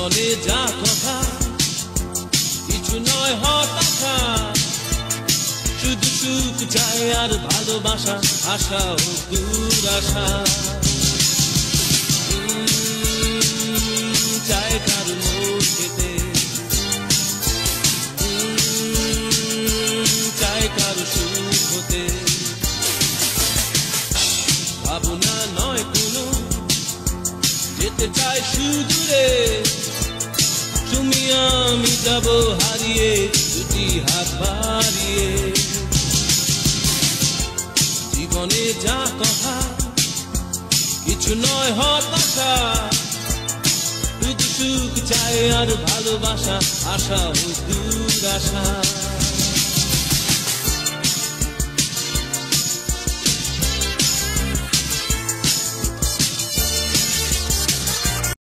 জীবনে যা কথা কিছু নয় হঠাৎ, শুধু সুখ চাই আর ভালোবাসা, আশা ও দুরাশা। চাই কারো মোর খেতে, চাই কারো সুখ হতে। ভাবনা নয় কোনো, যেতে চাই সুদূরে, তুমি আমি যাব হারিয়ে, দুটি হাত বাড়িয়ে। জীবনে যা কথা কিছু নয় হতাশা, শুধু সুখ চাই আর ভালোবাসা, আশা ও দুরাশা।